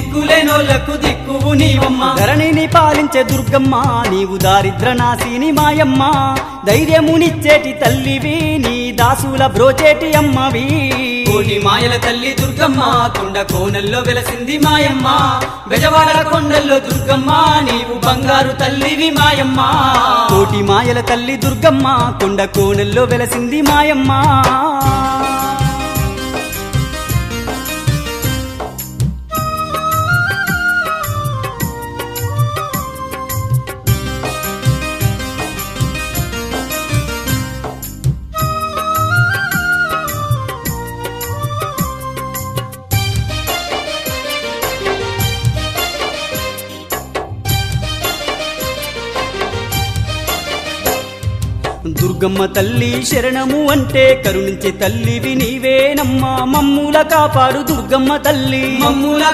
దిక్కులేనోళ్లకు దిక్కువు నీవమ్మ ధరణిని పాలించే దుర్గమ్మ నీవు దారిద్ర నాశిని మాయమ్మ ధైర్యమునిచ్చేటి తల్లివి నీ దాసుల బ్రోచేటి అమ్మవి కోటి మాయల తల్లి దుర్గమ్మ కొండ కోనల్లో వెలసింది మాయమ్మ బెజవాడ కొండల్లో దుర్గమ్మ నీవు బంగారు తల్లివి మాయమ్మ కోటి మాయల తల్లి దుర్గమ్మ కొండ కోనల్లో వెలసింది మాయమ్మ దుర్గమ్మ తల్లి శరణము అంటే కరుణించే తల్లివి నీవేనమ్మా మమ్ముల కాపాడు దుర్గమ్మ తల్లి మమ్ముల